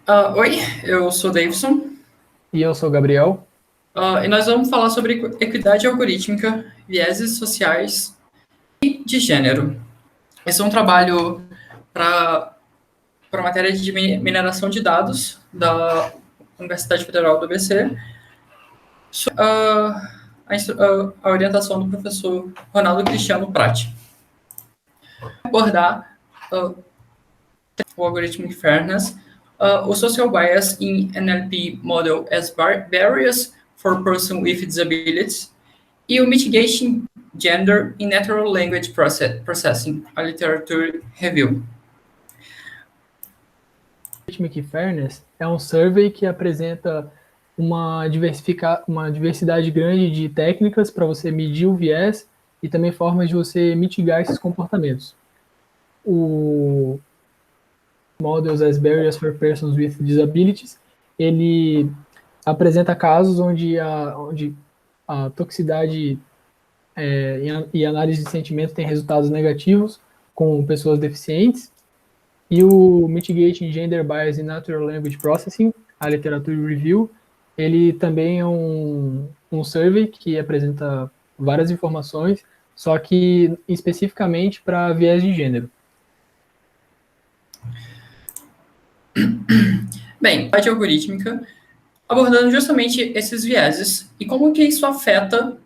Oi, eu sou Davidson, E eu sou o Gabriel. e nós vamos falar sobre equidade algorítmica, vieses sociais e de gênero. Esse é um trabalho para a matéria de mineração de dados da Universidade Federal do ABC, a orientação do professor Ronaldo Cristiano Prati. Abordar o algoritmic fairness, o social bias in NLP model as barriers for person with disabilities, e o Mitigation Gender in Natural Language Processing, a Literature Review. Rhythmic Fairness é um survey que apresenta uma diversidade grande de técnicas para você medir o viés e também formas de você mitigar esses comportamentos. O Models as Barriers for Persons with Disabilities, ele apresenta casos onde a toxicidade e análise de sentimento tem resultados negativos com pessoas deficientes. E o Mitigating Gender Bias in Natural Language Processing, a Literature Review, ele também é um survey que apresenta várias informações, só que especificamente para viés de gênero. Bem, parte algorítmica, abordando justamente esses vieses e como que isso afeta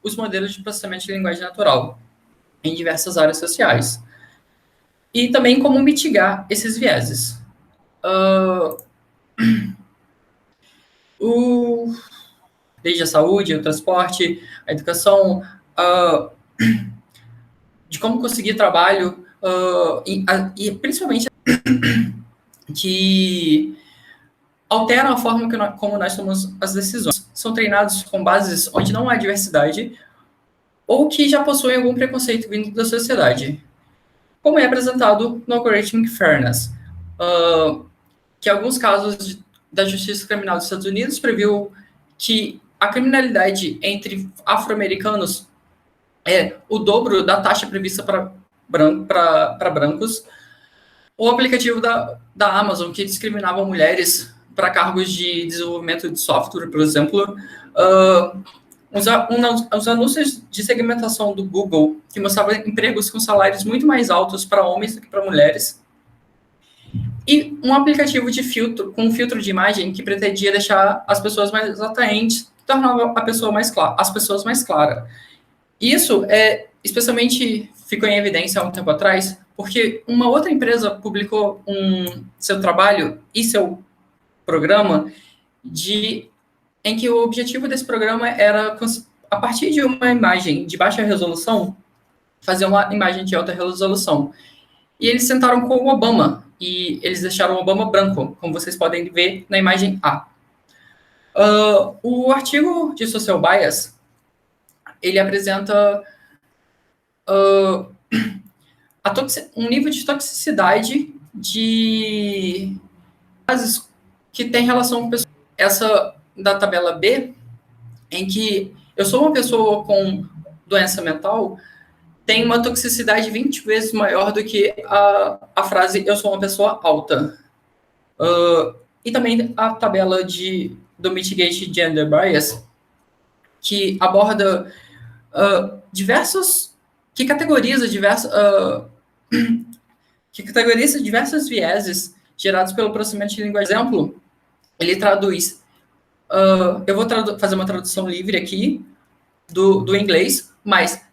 os modelos de processamento de linguagem natural em diversas áreas sociais. E também como mitigar esses vieses. Uh, o, Desde a saúde, o transporte, a educação, de como conseguir trabalho, e principalmente que alteram a forma como nós tomamos as decisões. São treinados com bases onde não há diversidade ou que já possuem algum preconceito vindo da sociedade, como é apresentado no Algorithmic Fairness, que em alguns casos da Justiça Criminal dos Estados Unidos previu que a criminalidade entre afro-americanos é o dobro da taxa prevista para brancos. O aplicativo da Amazon, que discriminava mulheres para cargos de desenvolvimento de software, por exemplo. Os anúncios de segmentação do Google, que mostravam empregos com salários muito mais altos para homens do que para mulheres. E um aplicativo de filtro, com um filtro de imagem que pretendia deixar as pessoas mais atraentes, tornava as pessoas mais claras. Isso especialmente ficou em evidência há um tempo atrás, porque uma outra empresa publicou seu trabalho e seu programa em que o objetivo desse programa era, a partir de uma imagem de baixa resolução, fazer uma imagem de alta resolução. E eles sentaram com o Obama, e eles deixaram o Obama branco, como vocês podem ver na imagem A. O artigo de Social Bias, ele apresenta um nível de toxicidade de frases que tem relação com pessoas. Essa da tabela B, em que eu sou uma pessoa com doença mental, tem uma toxicidade 20 vezes maior do que a frase eu sou uma pessoa alta. E também a tabela do Mitigate Gender Bias, que aborda que categoriza diversos vieses gerados pelo processamento de língua. Por exemplo, ele traduz. Eu vou fazer uma tradução livre aqui do inglês, mas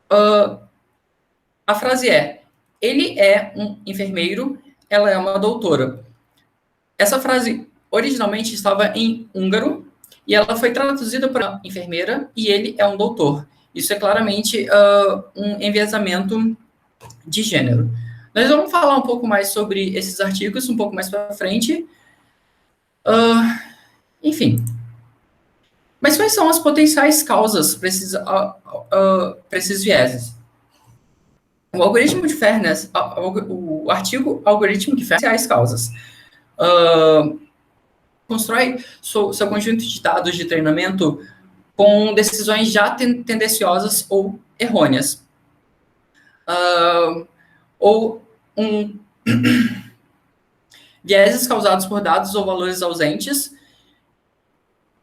a frase é: ele é um enfermeiro, ela é uma doutora. Essa frase originalmente estava em húngaro e ela foi traduzida para enfermeira e ele é um doutor. Isso é claramente um enviesamento de gênero. Nós vamos falar um pouco mais sobre esses artigos um pouco mais para frente. Enfim. Mas quais são as potenciais causas para esses vieses? O algoritmo de fairness, o artigo algoritmo de fairness, causas. Constrói seu conjunto de dados de treinamento com decisões já tendenciosas ou errôneas. Ou vieses causados por dados ou valores ausentes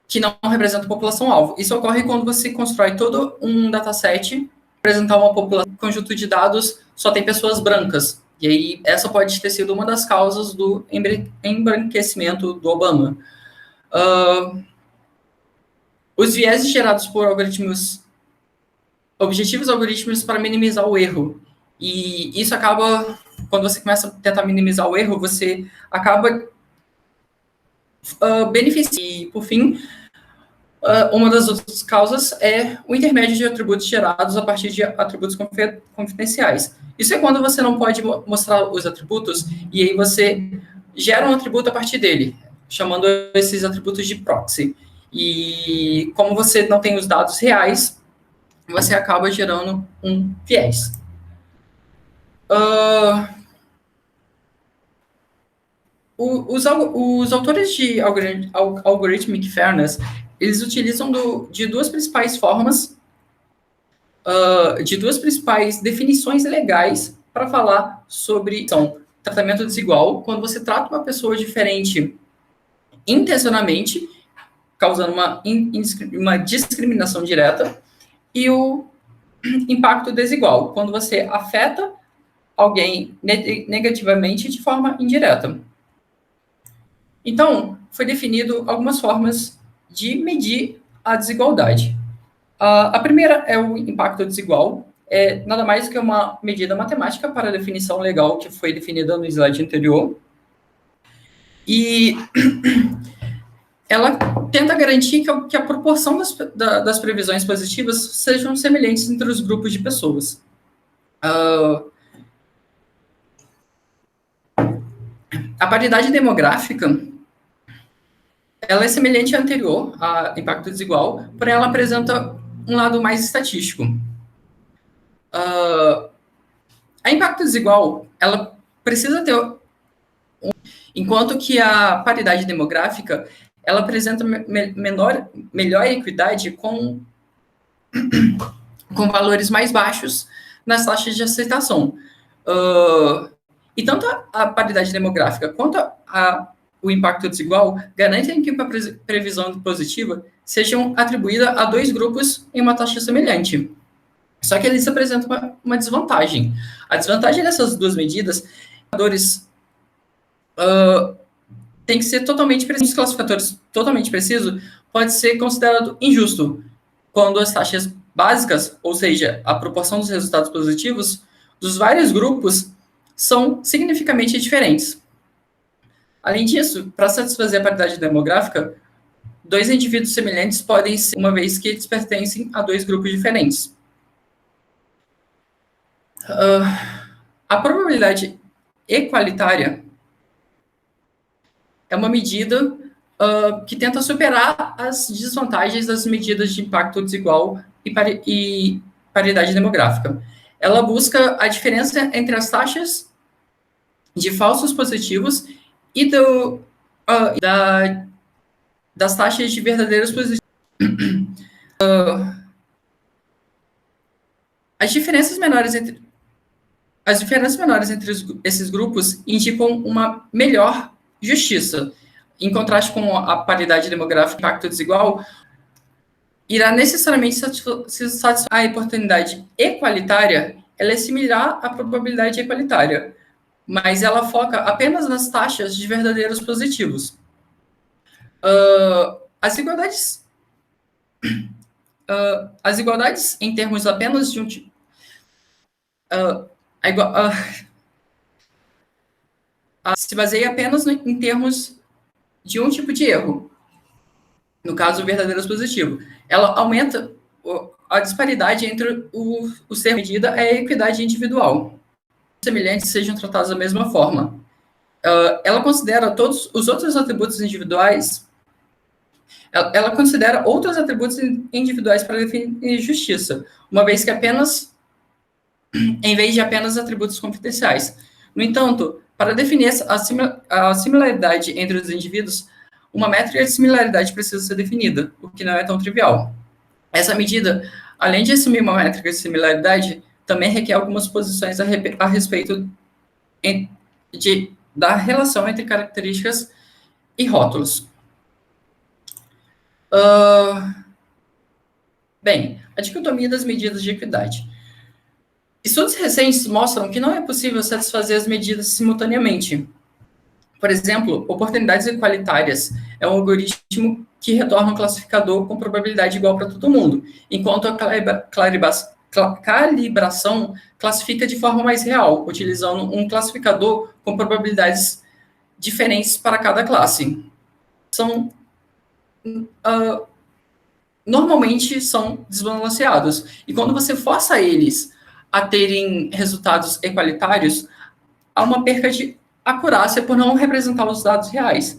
que não representam a população-alvo. Isso ocorre quando você constrói todo um dataset para apresentar uma população, conjunto de dados só tem pessoas brancas. E aí, essa pode ter sido uma das causas do embranquecimento do Obama. Os vieses gerados por objetivos algoritmos para minimizar o erro. E isso acaba, quando você começa a tentar minimizar o erro, você acaba beneficiando. E, por fim, uma das outras causas é o intermédio de atributos gerados a partir de atributos confidenciais. Isso é quando você não pode mostrar os atributos e aí você gera um atributo a partir dele, chamando esses atributos de proxy. E como você não tem os dados reais, você acaba gerando um viés. Os autores de Algorithmic Fairness, eles utilizam de duas principais formas, de duas principais definições legais para falar sobre tratamento desigual, quando você trata uma pessoa diferente intencionalmente, causando uma discriminação direta, e o impacto desigual, quando você afeta alguém negativamente de forma indireta. Então, foi definido algumas formas de medir a desigualdade. A primeira é o impacto desigual, é nada mais do que uma medida matemática para a definição legal que foi definida no slide anterior. E ela tenta garantir que a proporção das previsões positivas sejam semelhantes entre os grupos de pessoas. A paridade demográfica, ela é semelhante à anterior, a impacto desigual, porém ela apresenta um lado mais estatístico. A impacto desigual, ela precisa ter enquanto que a paridade demográfica, ela apresenta melhor equidade com valores mais baixos nas taxas de aceitação. E tanto a paridade demográfica quanto o impacto desigual garantem que a previsão positiva sejam atribuída a dois grupos em uma taxa semelhante. Só que eles apresentam uma desvantagem. A desvantagem dessas duas medidas, tem que ser totalmente preciso. Os classificadores totalmente precisos pode ser considerado injusto quando as taxas básicas, ou seja, a proporção dos resultados positivos dos vários grupos são significativamente diferentes. Além disso, para satisfazer a paridade demográfica, dois indivíduos semelhantes podem ser, uma vez que eles pertencem a dois grupos diferentes. A probabilidade equalitária é uma medida que tenta superar as desvantagens das medidas de impacto desigual e paridade demográfica. Ela busca a diferença entre as taxas de falsos positivos e das taxas de verdadeiros positivos. As diferenças menores entre esses grupos indicam uma melhor justiça. Em contraste com a paridade demográfica e impacto desigual, irá necessariamente satisfazer a oportunidade equalitária, ela é similar à probabilidade equalitária, mas ela foca apenas nas taxas de verdadeiros positivos. As igualdades em termos apenas de um tipo... se baseia apenas em termos de um tipo de erro, no caso, o verdadeiro positivo. Ela aumenta a disparidade entre os termos de medida e a equidade individual. Os semelhantes sejam tratados da mesma forma. Ela considera todos os outros atributos individuais, ela considera outros atributos individuais para definir justiça, uma vez que em vez de apenas atributos confidenciais. No entanto, para definir a similaridade entre os indivíduos, uma métrica de similaridade precisa ser definida, o que não é tão trivial. Essa medida, além de assumir uma métrica de similaridade, também requer algumas posições a respeito da relação entre características e rótulos. Bem, a dicotomia das medidas de equidade. Estudos recentes mostram que não é possível satisfazer as medidas simultaneamente. Por exemplo, oportunidades equalitárias é um algoritmo que retorna um classificador com probabilidade igual para todo mundo, enquanto a calibração classifica de forma mais real, utilizando um classificador com probabilidades diferentes para cada classe. Normalmente são desbalanceados. E quando você força eles a terem resultados equalitários, há uma perca de acurácia por não representar os dados reais.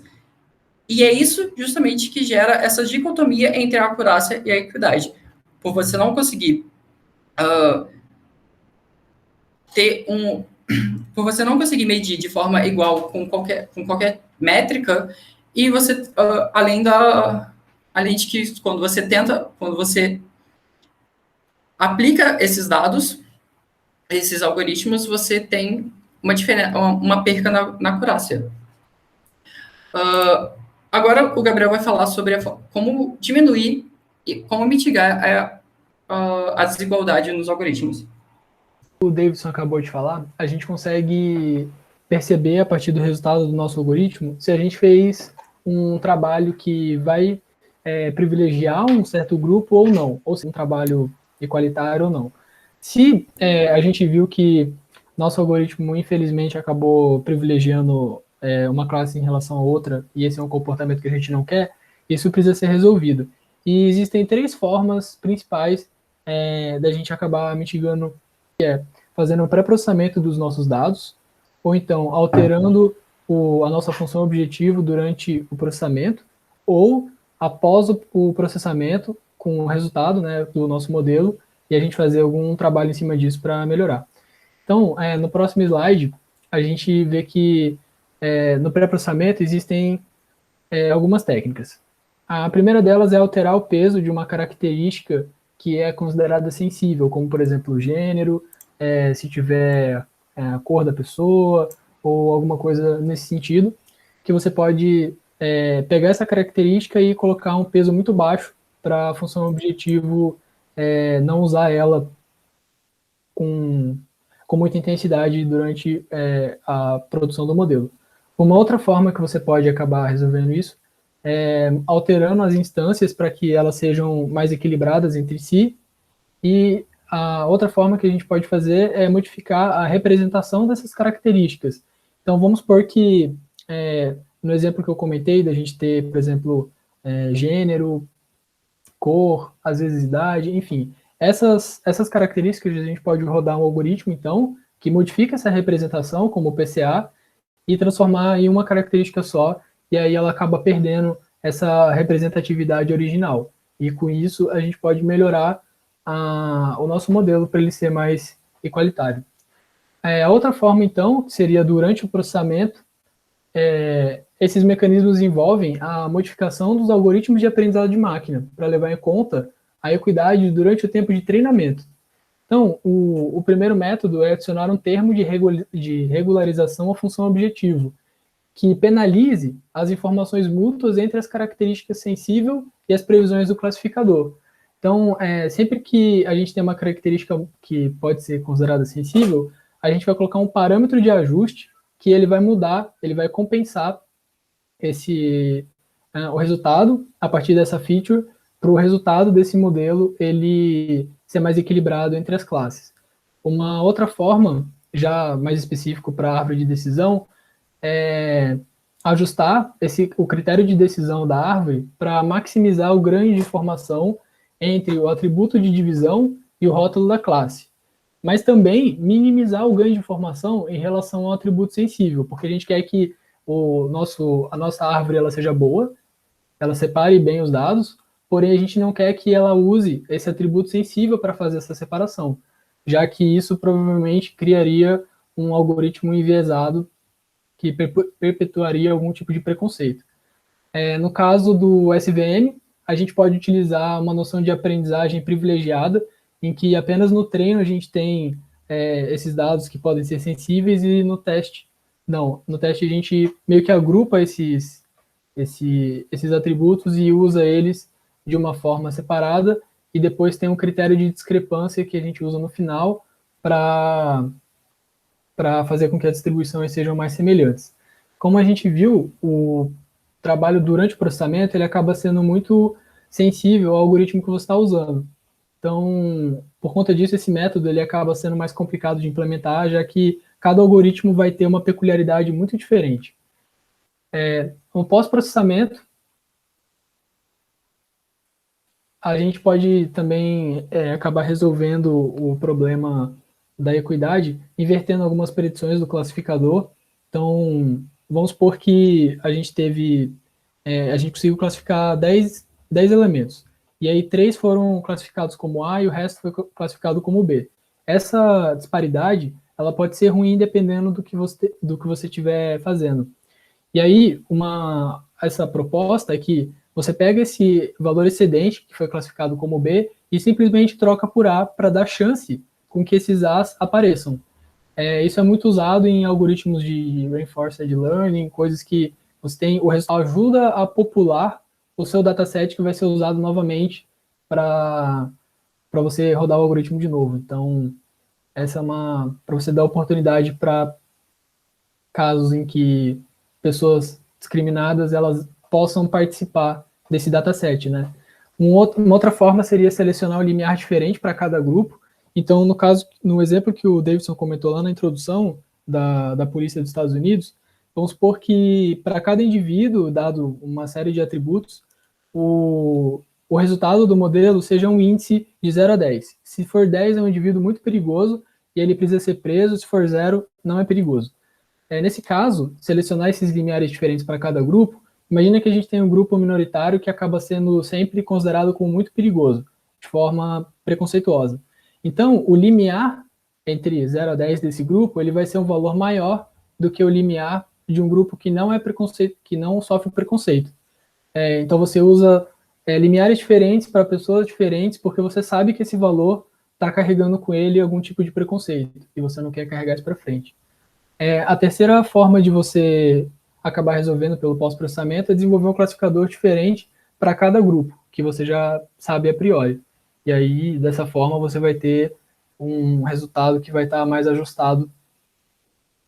E é isso justamente que gera essa dicotomia entre a acurácia e a equidade. Por você não conseguir por você não conseguir medir de forma igual com qualquer métrica, e você, além de que quando você aplica esses dados, esses algoritmos, você tem uma perca na acurácia. Agora o Gabriel vai falar sobre como diminuir e como mitigar a desigualdade nos algoritmos. O Davidson acabou de falar, a gente consegue perceber a partir do resultado do nosso algoritmo se a gente fez um trabalho que vai privilegiar um certo grupo ou não, ou se é um trabalho igualitário ou não. Se a gente viu que nosso algoritmo, infelizmente, acabou privilegiando uma classe em relação a outra, e esse é um comportamento que a gente não quer, isso precisa ser resolvido. E existem 3 formas principais da gente acabar mitigando, que é fazendo um pré-processamento dos nossos dados, ou então alterando a nossa função objetivo durante o processamento, ou após o processamento, com o resultado, né, do nosso modelo, e a gente fazer algum trabalho em cima disso para melhorar. Então, no próximo slide, a gente vê que no pré-processamento existem algumas técnicas. A primeira delas é alterar o peso de uma característica que é considerada sensível, como, por exemplo, o gênero, se tiver a cor da pessoa, ou alguma coisa nesse sentido, que você pode pegar essa característica e colocar um peso muito baixo para a função objetivo não usar ela com muita intensidade durante a produção do modelo. Uma outra forma que você pode acabar resolvendo isso é alterando as instâncias para que elas sejam mais equilibradas entre si, e a outra forma que a gente pode fazer é modificar a representação dessas características. Então, vamos supor que, no exemplo que eu comentei, da gente ter, por exemplo, gênero, cor, às vezes idade, enfim. Essas características a gente pode rodar um algoritmo, então, que modifica essa representação, como o PCA, e transformar em uma característica só, e aí ela acaba perdendo essa representatividade original. E com isso a gente pode melhorar o nosso modelo para ele ser mais igualitário. A outra forma, então, seria durante o processamento, esses mecanismos envolvem a modificação dos algoritmos de aprendizado de máquina, para levar em conta a equidade durante o tempo de treinamento. Então, o primeiro método é adicionar um termo de regularização à função objetivo, que penalize as informações mútuas entre as características sensível e as previsões do classificador. Então, sempre que a gente tem uma característica que pode ser considerada sensível, a gente vai colocar um parâmetro de ajuste que ele vai mudar, ele vai compensar o resultado a partir dessa feature para o resultado desse modelo ele ser mais equilibrado entre as classes. Uma outra forma, já mais específico para a árvore de decisão, é ajustar o critério de decisão da árvore para maximizar o ganho de informação entre o atributo de divisão e o rótulo da classe. Mas também minimizar o ganho de informação em relação ao atributo sensível, porque a gente quer que a nossa árvore ela seja boa, ela separe bem os dados, porém a gente não quer que ela use esse atributo sensível para fazer essa separação, já que isso provavelmente criaria um algoritmo enviesado que perpetuaria algum tipo de preconceito. No caso do SVM, a gente pode utilizar uma noção de aprendizagem privilegiada, em que apenas no treino a gente tem esses dados que podem ser sensíveis, e no teste Não, no teste a gente meio que agrupa esses atributos e usa eles de uma forma separada, e depois tem um critério de discrepância que a gente usa no final para fazer com que as distribuições sejam mais semelhantes. Como a gente viu, o trabalho durante o processamento ele acaba sendo muito sensível ao algoritmo que você está usando. Então, por conta disso, esse método ele acaba sendo mais complicado de implementar, já que cada algoritmo vai ter uma peculiaridade muito diferente. No pós-processamento, a gente pode também acabar resolvendo o problema da equidade, invertendo algumas predições do classificador. Então, vamos supor que a gente a gente conseguiu classificar 10 elementos. E aí 3 foram classificados como A e o resto foi classificado como B. Essa disparidade, ela pode ser ruim dependendo do que você estiver fazendo. E aí, essa proposta é que você pega esse valor excedente, que foi classificado como B, e simplesmente troca por A para dar chance com que esses A's apareçam. Isso é muito usado em algoritmos de reinforced learning, coisas que você tem, o resultado ajuda a popular o seu dataset que vai ser usado novamente para você rodar o algoritmo de novo. Então, essa é para você dar oportunidade para casos em que pessoas discriminadas elas possam participar desse dataset, né? Uma outra forma seria selecionar um limiar diferente para cada grupo. Então, no exemplo que o Davidson comentou lá na introdução da Polícia dos Estados Unidos, vamos supor que para cada indivíduo, dado uma série de atributos, o resultado do modelo seja um índice de 0 a 10. Se for 10, é um indivíduo muito perigoso e ele precisa ser preso, se for 0, não é perigoso. Nesse caso, selecionar esses limiares diferentes para cada grupo, imagina que a gente tem um grupo minoritário que acaba sendo sempre considerado como muito perigoso, de forma preconceituosa. Então, o limiar entre 0 a 10 desse grupo, ele vai ser um valor maior do que o limiar de um grupo que não é preconceito, que não sofre preconceito. Então, você usa limiares diferentes para pessoas diferentes, porque você sabe que esse valor está carregando com ele algum tipo de preconceito, e você não quer carregar isso para frente. A terceira forma de você acabar resolvendo pelo pós-processamento é desenvolver um classificador diferente para cada grupo, que você já sabe a priori. E aí, dessa forma, você vai ter um resultado que vai estar mais ajustado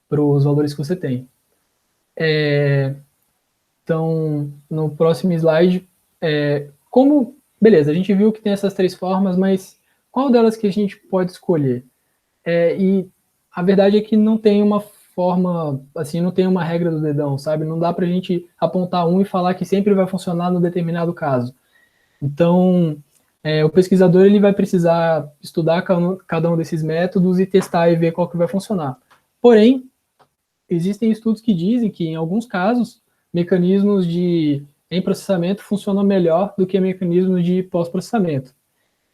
para os valores que você tem. Então, no próximo slide, beleza, a gente viu que tem essas 3 formas, mas qual delas que a gente pode escolher? E a verdade é que não tem uma forma, assim, não tem uma regra do dedão, sabe? Não dá para a gente apontar um e falar que sempre vai funcionar no determinado caso. Então, o pesquisador ele vai precisar estudar cada um desses métodos e testar e ver qual que vai funcionar. Porém, existem estudos que dizem que, em alguns casos, mecanismos em processamento funcionam melhor do que mecanismos de pós-processamento.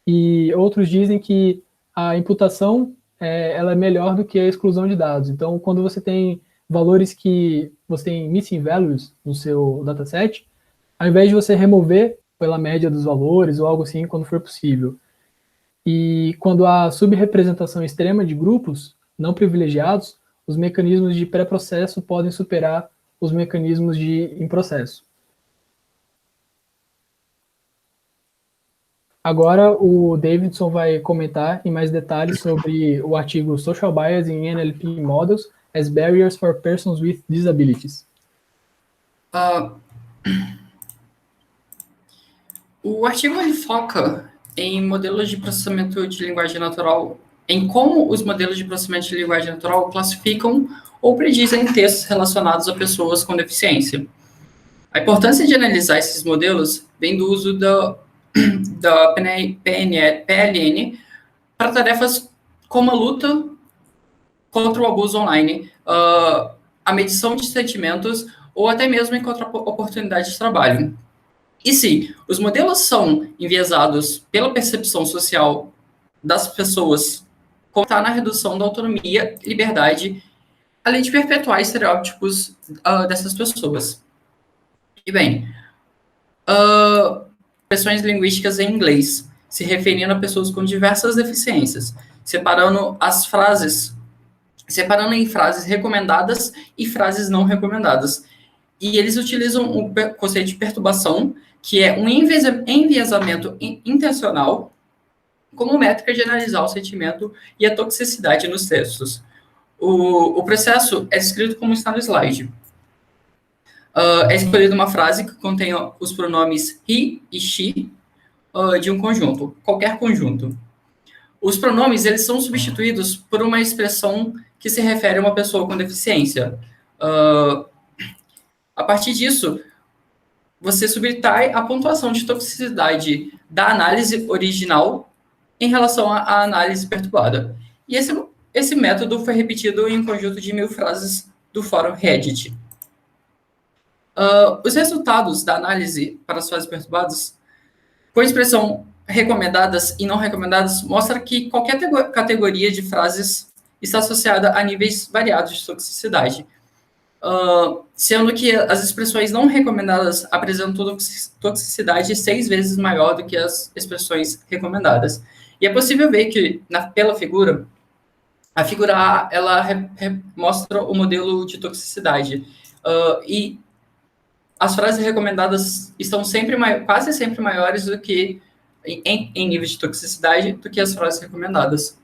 E outros dizem que a imputação ela é melhor do que a exclusão de dados. Então, quando você tem valores que você tem missing values no seu dataset, ao invés de você remover pela média dos valores ou algo assim, quando for possível. E quando há subrepresentação extrema de grupos não privilegiados, os mecanismos de pré-processo podem superar os mecanismos em processo. Agora o Davidson vai comentar em mais detalhes sobre o artigo Social Bias in NLP Models as Barriers for Persons with Disabilities. O artigo ele foca em modelos de processamento de linguagem natural, em como os modelos de processamento de linguagem natural classificam ou predizem textos relacionados a pessoas com deficiência. A importância de analisar esses modelos vem do uso da PLN para tarefas como a luta contra o abuso online, a medição de sentimentos ou até mesmo encontrar oportunidades de trabalho. E sim, os modelos são enviesados pela percepção social das pessoas, como está na redução da autonomia e liberdade, além de perpetuar estereótipos dessas pessoas. E bem, expressões linguísticas em inglês, se referindo a pessoas com diversas deficiências, separando as frases separando em frases recomendadas e frases não recomendadas. E eles utilizam o conceito de perturbação, que é um enviesamento intencional, como métrica de analisar o sentimento e a toxicidade nos textos. O processo é descrito como está no slide. É escolhida uma frase que contém os pronomes he e she de um conjunto, qualquer conjunto. Os pronomes, eles são substituídos por uma expressão que se refere a uma pessoa com deficiência. A partir disso, você subtrai a pontuação de toxicidade da análise original em relação à análise perturbada. E esse método foi repetido em um conjunto de 1000 frases do fórum Reddit. Os resultados da análise para as frases perturbadas, com a expressão recomendadas e não recomendadas, mostra que qualquer categoria de frases está associada a níveis variados de toxicidade, sendo que as expressões não recomendadas apresentam toxicidade 6 vezes maior do que as expressões recomendadas. E é possível ver que, pela figura, a figura A, ela mostra o modelo de toxicidade, e as frases recomendadas estão quase sempre maiores do que, em nível de toxicidade, do que as frases recomendadas.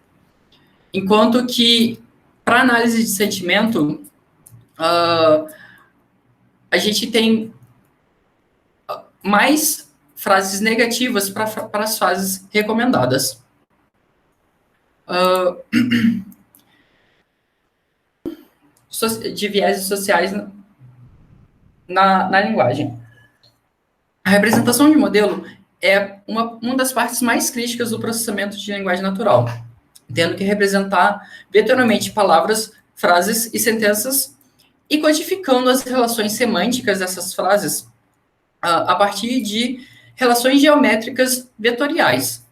Enquanto que, para análise de sentimento, a gente tem mais frases negativas para as frases recomendadas. De vieses sociais na linguagem. A representação de modelo é uma das partes mais críticas do processamento de linguagem natural, tendo que representar vetorialmente palavras, frases e sentenças e codificando as relações semânticas dessas frases a partir de relações geométricas vetoriais,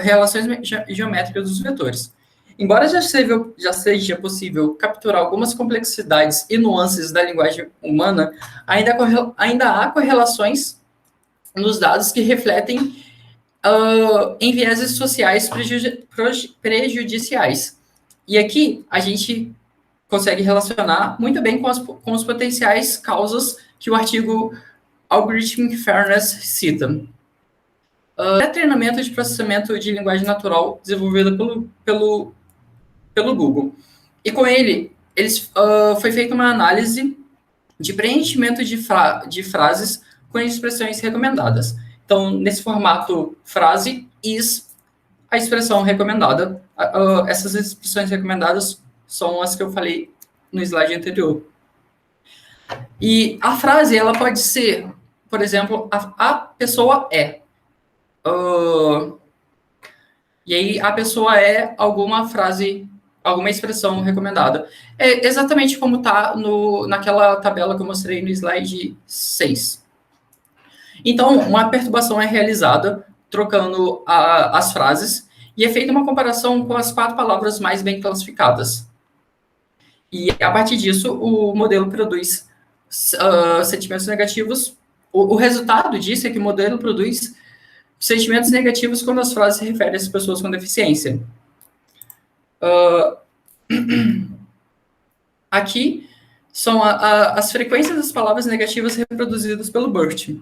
relações geométricas dos vetores. Embora já seja possível capturar algumas complexidades e nuances da linguagem humana, ainda há correlações nos dados que refletem em vieses sociais prejudiciais. E aqui a gente consegue relacionar muito bem com os potenciais causas que o artigo Algorithmic Fairness cita. É treinamento de processamento de linguagem natural desenvolvido pelo Google. E com ele foi feita uma análise de preenchimento de frases com expressões recomendadas. Então, nesse formato frase, is, a expressão recomendada. Essas expressões recomendadas são as que eu falei no slide anterior. E a frase, ela pode ser, por exemplo, a pessoa é. E aí, a pessoa é alguma frase, alguma expressão recomendada. É exatamente como está naquela tabela que eu mostrei no slide 6. Então, uma perturbação é realizada trocando as frases e é feita uma comparação com as 4 palavras mais bem classificadas. E, a partir disso, o modelo produz sentimentos negativos. O resultado disso é que o modelo produz sentimentos negativos quando as frases se referem às pessoas com deficiência. Aqui são as frequências das palavras negativas reproduzidas pelo BERT.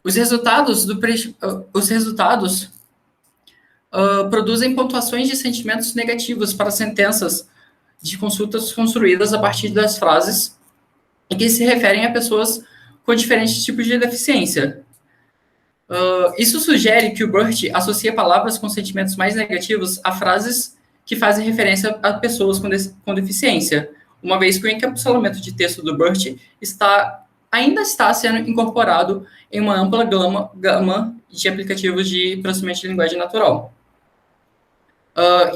Os resultados produzem pontuações de sentimentos negativos para sentenças de consultas construídas a partir das frases e que se referem a pessoas com diferentes tipos de deficiência. Isso sugere que o BERT associa palavras com sentimentos mais negativos a frases que fazem referência a pessoas com deficiência, uma vez que o encapsulamento de texto do BERT ainda está sendo incorporado em uma ampla gama de aplicativos de processamento de linguagem natural.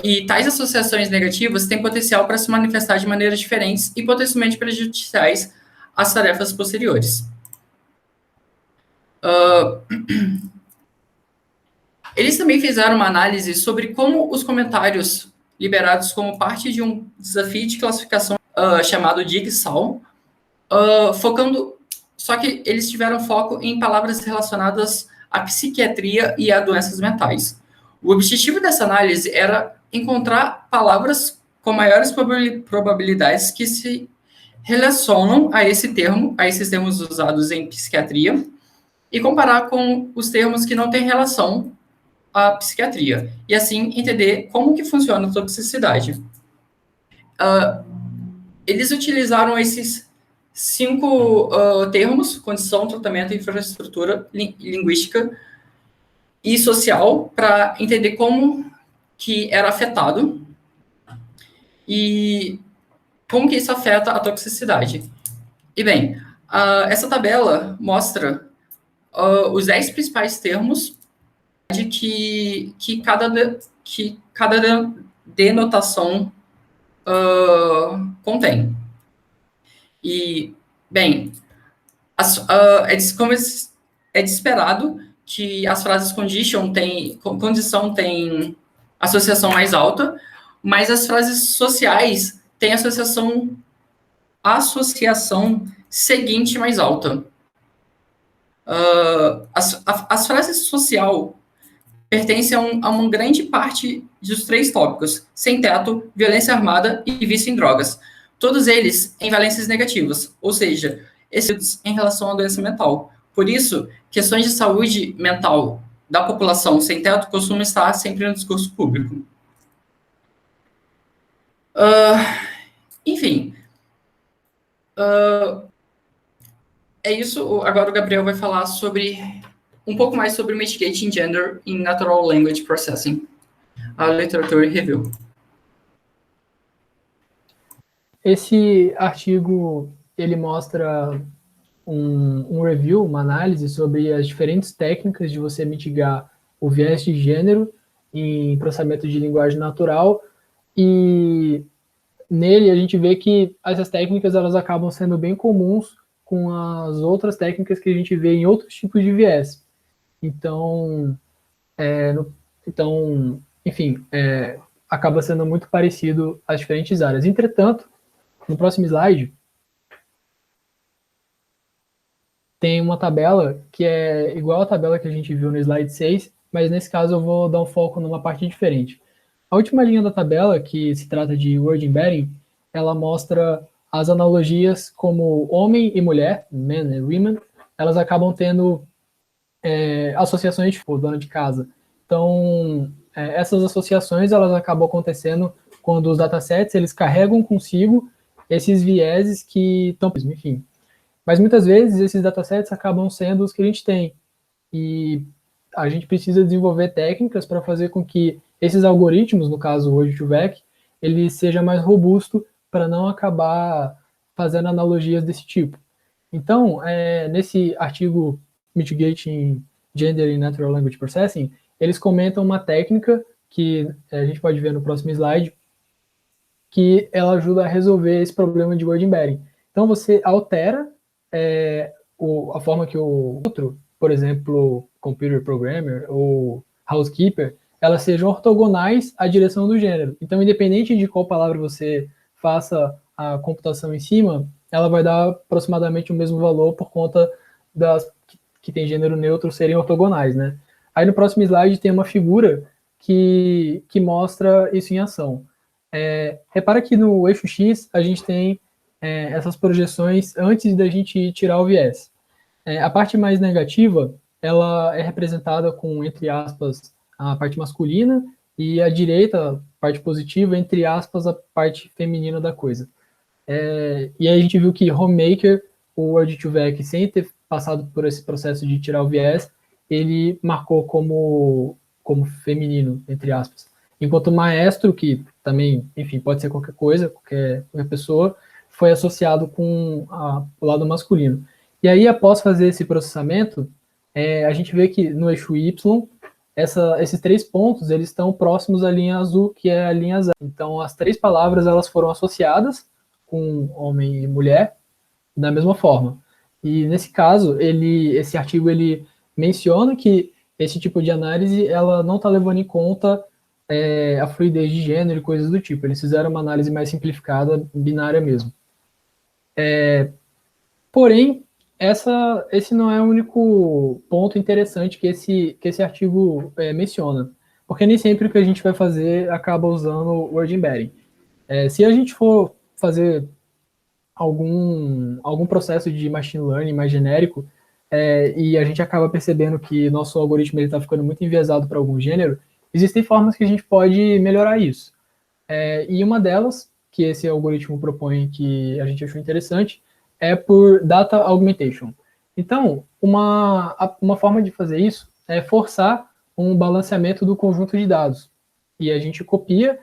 E tais associações negativas têm potencial para se manifestar de maneiras diferentes e potencialmente prejudiciais às tarefas posteriores. Eles também fizeram uma análise sobre como os comentários liberados como parte de um desafio de classificação chamado Jigsaw, só que eles tiveram foco em palavras relacionadas à psiquiatria e a doenças mentais. O objetivo dessa análise era encontrar palavras com maiores probabilidades que se relacionam a esse termo, a esses termos usados em psiquiatria, e comparar com os termos que não têm relação à psiquiatria, e assim entender como que funciona a toxicidade. Eles utilizaram esses 5 termos: condição, tratamento, infraestrutura, linguística e social, para entender como que era afetado e como que isso afeta a toxicidade. E bem, essa tabela mostra os 10 principais termos que cada denotação contém. E, bem, como é de esperado que as frases condição tem associação mais alta, mas as frases sociais têm associação seguinte mais alta. As frases social pertencem a uma grande parte dos 3 tópicos: sem teto, violência armada e vício em drogas. Todos eles em valências negativas, ou seja, esses em relação à doença mental. Por isso, questões de saúde mental da população sem teto costumam estar sempre no discurso público. Enfim, é isso. Agora o Gabriel vai falar um pouco mais sobre Mitigating Gender in Natural Language Processing, a literatura review. Esse artigo, ele mostra um review, uma análise sobre as diferentes técnicas de você mitigar o viés de gênero em processamento de linguagem natural, e nele a gente vê que essas técnicas elas acabam sendo bem comuns com as outras técnicas que a gente vê em outros tipos de viés. Então, enfim, acaba sendo muito parecido às diferentes áreas. Entretanto, no próximo slide, tem uma tabela que é igual à tabela que a gente viu no slide 6, mas nesse caso eu vou dar um foco numa parte diferente. A última linha da tabela, que se trata de word embedding, ela mostra as analogias como homem e mulher, men and women, elas acabam tendo associações, tipo, dona de casa. Então, essas associações, elas acabam acontecendo quando os datasets, eles carregam consigo esses vieses que estão, enfim. Mas muitas vezes esses datasets acabam sendo os que a gente tem. E a gente precisa desenvolver técnicas para fazer com que esses algoritmos, no caso hoje o VEC, ele seja mais robusto para não acabar fazendo analogias desse tipo. Então, nesse artigo Mitigating Gender in Natural Language Processing, eles comentam uma técnica que a gente pode ver no próximo slide, que ela ajuda a resolver esse problema de word embedding. Então, você altera a forma que o outro, por exemplo, computer programmer ou housekeeper, elas sejam ortogonais à direção do gênero. Então, independente de qual palavra você faça a computação em cima, ela vai dar aproximadamente o mesmo valor por conta das que tem gênero neutro serem ortogonais, né? Aí no próximo slide tem uma figura que mostra isso em ação. Repara que no eixo X a gente tem essas projeções antes da gente tirar o viés. A parte mais negativa, ela é representada com, entre aspas, a parte masculina, e a direita, a parte positiva, entre aspas, a parte feminina da coisa. E aí a gente viu que Homemaker, o Word2Vec, sem ter passado por esse processo de tirar o viés, ele marcou como feminino, entre aspas. Enquanto Maestro, que também, enfim, pode ser qualquer coisa, qualquer pessoa, foi associado com o lado masculino. E aí, após fazer esse processamento, a gente vê que no eixo Y, esses 3 pontos, eles estão próximos à linha azul, que é a linha Z. Então, as 3 palavras, elas foram associadas com homem e mulher, da mesma forma. E, nesse caso, esse artigo, ele menciona que esse tipo de análise, ela não está levando em conta a fluidez de gênero e coisas do tipo. Eles fizeram uma análise mais simplificada, binária mesmo. Porém, esse não é o único ponto interessante que esse artigo menciona. porque nem sempre o que a gente vai fazer acaba usando o word embedding. Se a gente for fazer algum processo de machine learning mais genérico, e a gente acaba percebendo que nosso algoritmo está ficando muito enviesado para algum gênero, existem formas que a gente pode melhorar isso. E uma delas, que esse algoritmo propõe, que a gente achou interessante, é por data augmentation. Então, uma forma de fazer isso é forçar um balanceamento do conjunto de dados. E a gente copia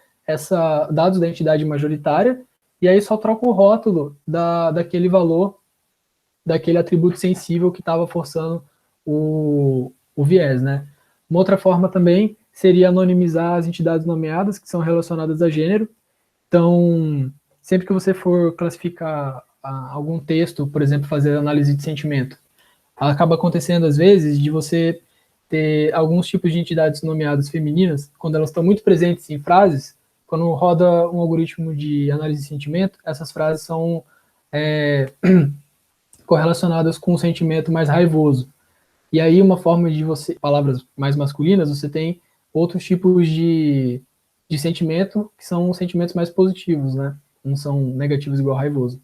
dados da entidade majoritária e aí só troca o rótulo daquele valor, daquele atributo sensível que estava forçando o viés, né? Uma outra forma também seria anonimizar as entidades nomeadas que são relacionadas a gênero. Então, sempre que você for classificar algum texto, por exemplo, fazer análise de sentimento, acaba acontecendo às vezes de você ter alguns tipos de entidades nomeadas femininas, quando elas estão muito presentes em frases, quando roda um algoritmo de análise de sentimento, essas frases são correlacionadas com um sentimento mais raivoso. E aí uma forma de você, palavras mais masculinas, você tem outros tipos de sentimento que são sentimentos mais positivos, né? Não são negativos igual raivoso.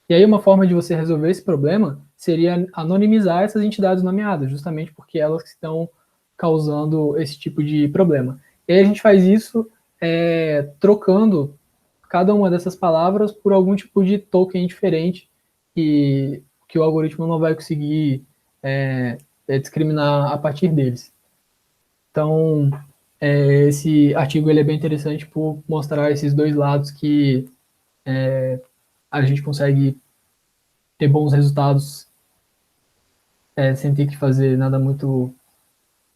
E aí uma forma de você resolver esse problema seria anonimizar essas entidades nomeadas, justamente porque elas que estão causando esse tipo de problema. E aí a gente faz isso trocando cada uma dessas palavras por algum tipo de token diferente que o algoritmo não vai conseguir discriminar a partir deles. Então, esse artigo ele é bem interessante por mostrar esses dois lados que a gente consegue ter bons resultados sem ter que fazer nada muito,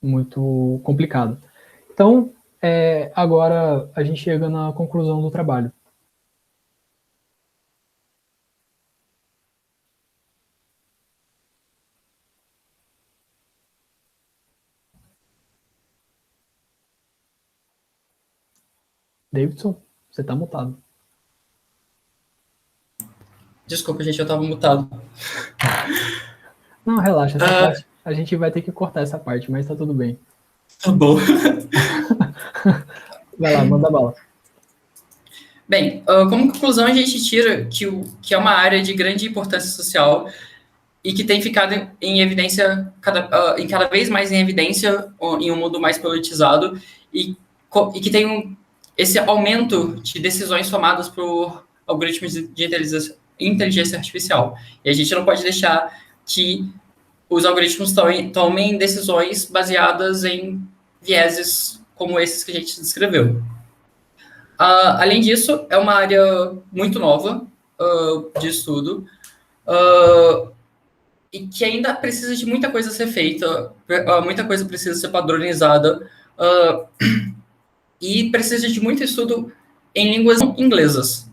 muito complicado. Então, agora a gente chega na conclusão do trabalho. Davidson, você está mutado. Desculpa, gente, eu estava mutado. Não, relaxa, essa parte, a gente vai ter que cortar essa parte, mas tá tudo bem. Tá bom. Vai lá, manda bala. Bem, como conclusão, a gente tira que é uma área de grande importância social e que tem ficado em evidência, cada vez mais em evidência, em um mundo mais politizado, e que tem esse aumento de decisões tomadas por algoritmos de inteligência artificial. E a gente não pode deixar que os algoritmos tomem decisões baseadas em vieses como esses que a gente descreveu. Além disso, é uma área muito nova de estudo e que ainda precisa de muita coisa ser feita, muita coisa precisa ser padronizada e precisa de muito estudo em línguas inglesas.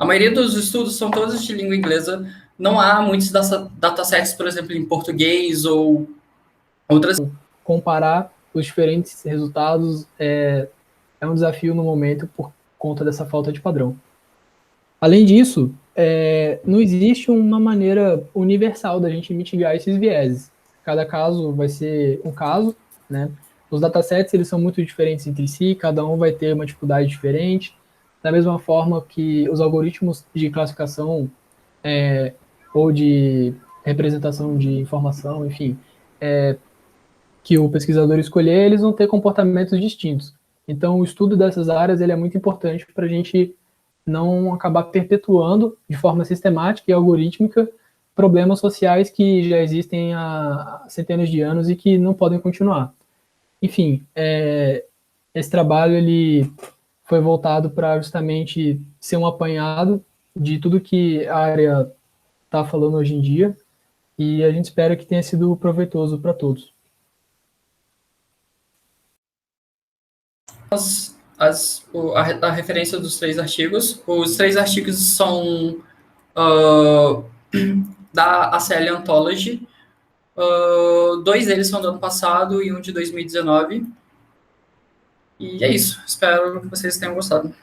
A maioria dos estudos são todos de língua inglesa, não há muitos datasets, por exemplo, em português ou outras. Comparar os diferentes resultados é um desafio no momento por conta dessa falta de padrão. Além disso, não existe uma maneira universal da gente mitigar esses vieses. Cada caso vai ser um caso, né? Os datasets eles são muito diferentes entre si, cada um vai ter uma dificuldade diferente. Da mesma forma que os algoritmos de classificação ou de representação de informação, enfim, que o pesquisador escolher, eles vão ter comportamentos distintos. Então, o estudo dessas áreas ele é muito importante para a gente não acabar perpetuando de forma sistemática e algorítmica problemas sociais que já existem há centenas de anos e que não podem continuar. Enfim, esse trabalho ele foi voltado para justamente ser um apanhado de tudo que a área está falando hoje em dia e a gente espera que tenha sido proveitoso para todos. A referência dos 3 artigos. Os 3 artigos são da ACL Anthology. 2 deles são do ano passado e um de 2019. E é isso. Espero que vocês tenham gostado.